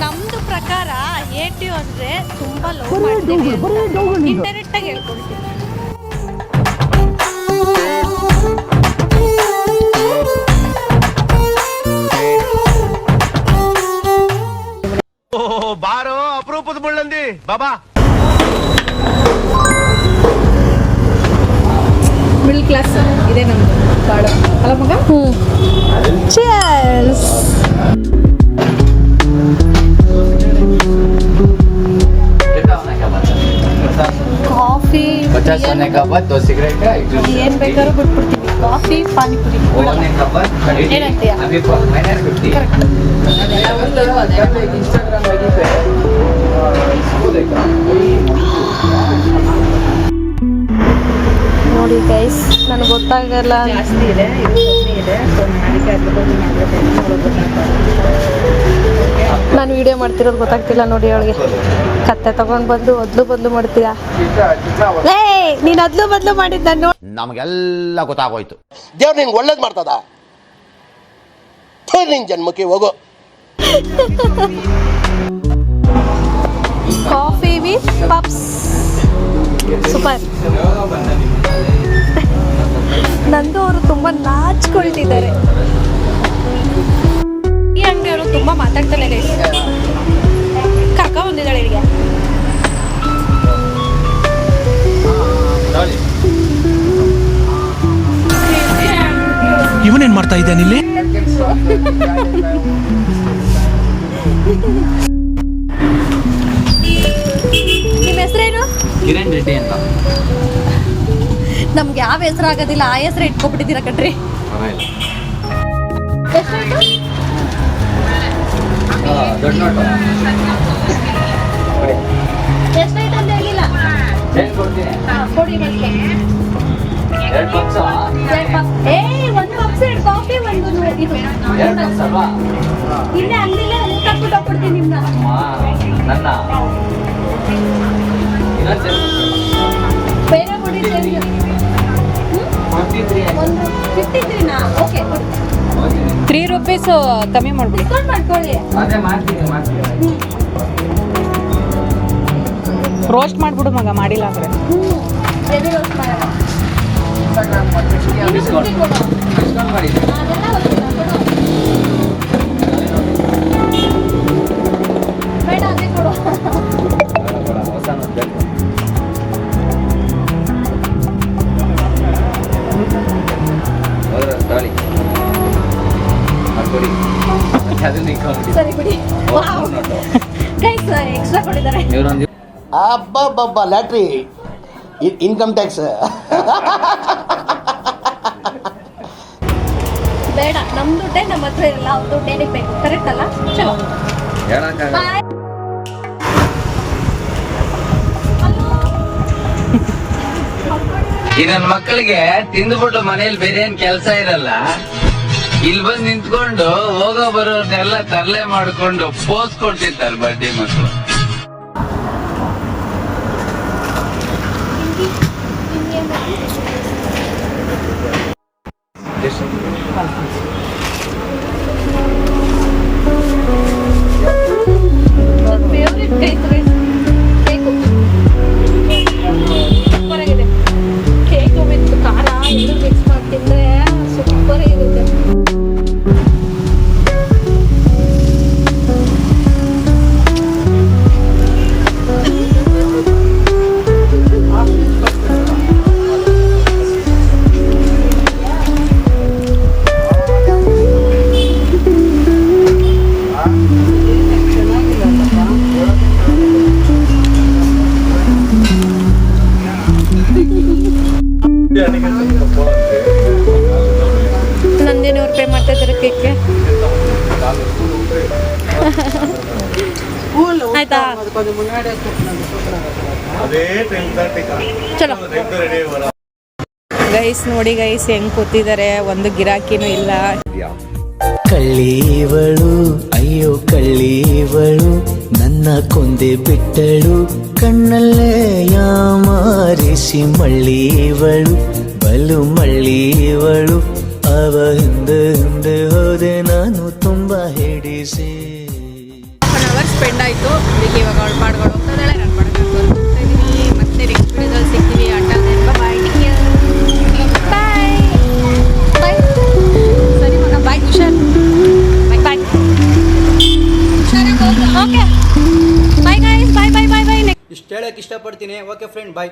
ನಮ್ದು ಪ್ರಕಾರ ಏಟಿ ಅಂದ್ರೆ ತುಂಬಾ ಲವ್ ಮಾಡ್ತೀವಿ ಇಂಡೈರೆಕ್ಟ್ ಆಗಿ ಹೇಳ್ಕೊಡ್ತೀವಿ. ಬಾರೋ ಅಪರೂಪದ ಮುಳ್ಳಂದಿ ಬಾಬಾ. ಮಿಡಲ್ ಕ್ಲಾಸ್ ಇದೆ ನಮ್ದು ಕಾಡು ಅಲ್ಲ ಮಗ. ಚೀರ್ಸ್. ಕಾಫಿ ಏನ್ ಬೇಕಾದ್ರೂ ಬಿಟ್ಬಿಡ್ತೀವಿ. ಕಾಫಿ ಪಾನಿಪುರಿ ಏನಂತೀಯ? ನೋಡಿ ಗೈಸ್, ನನಗೆ ಗೊತ್ತಾಗಲ್ಲ. ಜಾಸ್ತಿ ಇದೆ, ಇದೆ. ನಾನು ವಿಡಿಯೋ ಮಾಡ್ತಿರೋದು ಗೊತ್ತಾಗ್ತಿಲ್ಲ ನೋಡಿ ಅವಳಿಗೆ. ಕತ್ತೆ ತಗೊಂಡ್ ಬಂದು ಬದ್ಲು ಮಾಡ್ತೀಯಾ? ನೀನ್ ಬದ್ಲು ಮಾಡಿದ್ದ ನಮಗೆಲ್ಲ ಗೊತ್ತಾಗೋಯ್ತು. ದೇವ್ರು ನಿನ್ಗೆ ಒಳ್ಳೇದ್ ಮಾಡ್ತದ. ನಿನ್ ಜನ್ಮಕ್ಕೆ ಹೋಗೋ. Coffee with puffs super. ನಂದು ಅವರು ತುಂಬಾ ನಾಚ್ಕೊಳ್ತಿದ್ದಾರೆ. ಈ ಅಂಗಡಿಯವರು ತುಂಬಾ ಮಾತಾಡ್ತಾರೆ ಗೈಸ್. ಕರ್ಕ ಬಂದಿದ್ದಾಳೆ ಇಲ್ಲಿಗೆ. ಇವನೇನ್ ಮಾಡ್ತಾ ಇದ್ದಾನೆ ಇಲ್ಲಿ? ನಿಮ್ಮ ಹೆಸರೇನು? ಕಿರಣ್ ರೆಡ್ಡಿ ಅಂತ. ನಮ್ಗೆ ಯಾವ ಹೆಸರು ಆಗೋದಿಲ್ಲ, ಆ ಹೆಸರು ಇಟ್ಕೊಬಿಟ್ಟಿದ್ದೀರಾ ಕಣ್ರಿ. ಎಷ್ಟಾಯ್ತು ಅಂತ ಹೇಳಿಲ್ಲ. ಕೊಡಿ ಮತ್ತೆ. ಒಂದು ಪಪ್ಸ್, 2 ಕಾಫಿ, ಒಂದು ಇದು. ಇಲ್ಲೇ ಅಂಗಡಿಲೇ ಊಟ ಕೊಟ್ಬಿಡ್ತೀನಿ ನಿಮ್ನ. ಬೇರೆ ಕೊಡಿ. ಒಂದು 53ನಾ? ಓಕೆ ಕೊಡಿ. 3 ರೂಪೀಸ್ ಕಮ್ಮಿ ಮಾಡ್ಬಿಡಿ. ಡಿಸ್ಕೌಂಟ್ ಮಾಡ್ಕೊಳ್ಳಿ. ರೋಸ್ಟ್ ಮಾಡ್ಬಿಡು ಮಗ, ಮಾಡಿಲ್ಲ ಅಂದ್ರೆ. ಎದೆ ರೋಸ್ಟ್ ಮಾಡೋಣ. ಬೇಡ ಅದೇ ಕೊಡು. ಸರಿ ಬಿಡಿ. ಗೈಸ್ ಎಕ್ಸ್ಟ್ರಾ ಕೊಟ್ಟಿದ್ದಾರೆ. ಅಬ್ಬಬ್ಬಬ್ಬ ಲ್ಯಾಟ್ರಿ ಇನ್ಕಮ್ ಟ್ಯಾಕ್ಸ್. ಬೇಡ, ನಮ್ ದುಡ್ಡೇ ನಮ್ಮ ಹತ್ರ ಇರಲ್ಲ, ಅವ್ರ ದುಡ್ಡು ಏನಕ್ಕೆ ಬೇಕು? ಕರೆಕ್ಟ್ ಅಲ್ಲ? ಚಲೋ ಬಾಯ್. ಈ ನನ್ನ ಮಕ್ಕಳಿಗೆ ತಿಂದ್ಬಿಟ್ಟು ಮನೇಲಿ ಬೇರೆ ಏನ್ ಕೆಲಸ ಇರಲ್ಲ, ಇಲ್ಲಿ ಬಂದು ನಿಂತ್ಕೊಂಡು ಹೋಗೋ ಬರೋರ್ನೆಲ್ಲ ತರಲೆ ಮಾಡ್ಕೊಂಡು ಪೋಸ್ ಕೊಡ್ತಿರ್ತಾರೆ ಬಡ್ಡಿ ಮಕ್ಕಳು. ಫೇವ್ರೆಟ್ ಕೇಕು ಸೂಪರ್ ಆಗಿದೆ. ಕೇಕು ವಿತ್ ಖಾರ ಎರಡು ಮಿಕ್ಸ್ ಮಾಡಿ ತಿಂದ್ರೆ ಸೂಪರ್ ಆಗಿರುತ್ತೆ. ನಂದೇನು ರೂಪಾಯಿ ಮಾಡ್ತಾ ಇದ್ದಾರೆ ಕೇಕ್ಗೆ. ಆಯ್ತಾ? ಚಲೋ ಗೈಸ್ ನೋಡಿ ಗೈಸ್ ಹೆಂಗ್ ಕೂತಿದ್ದಾರೆ, ಒಂದು ಗಿರಾಕಿನೂ ಇಲ್ಲ. ಕಳ್ಳೀವಳು ಅಯ್ಯೋ ಕಳ್ಳೀವಳು ನನ್ನ ಕೊಂದೆ ಬಿಟ್ಟಳು, ಕಣ್ಣಲ್ಲೇ ಯಾಮಾರಿಸಿ ಮಳ್ಳೀವಳು ಬಲು ಮಳ್ಳೀವಳು ಆವ ಹಿಂದೆ ಹಿಂದೆ ಹೋದೆ ನಾನು ತುಂಬಾ ಹಿಡಿಸಿ. ಒನ್ ಅವರ್ ಸ್ಪೆಂಡ್ ಆಯಿತು. ಅದಕ್ಕೆ ಇವಾಗ ಅವಳು ಪಾಡ್ಗಳು ಹೋಗ್ತಾಳೆ, ನಾನು ಪಾಡ್ಕೊಂಡು ಹೋಗ್ತಾ ಇದ್ದೀನಿ. ಮತ್ತೆ ನೆಕ್ಸ್ಟ್ ವಿಡಿಯೋದಲ್ಲಿ ಸಿಗ್ತೀವಿ. ಬಾಯ್ ಬಾಯ್ ಬಾಯ್. ಸರಿ ಮಗ, ಬಾಯ್. ಹುಷಾರ್. ಬಾಯ್ ಬಾಯ್. ಓಕೆ ಬಾಯ್ ಗೈಸ್, ಬಾಯ್ ಬಾಯ್ ಬಾಯ್ ಬಾಯ್. ಇಷ್ಟು ಹೇಳಕ್ಕೆ ಇಷ್ಟಪಡ್ತೀನಿ. ಓಕೆ ಫ್ರೆಂಡ್, ಬಾಯ್.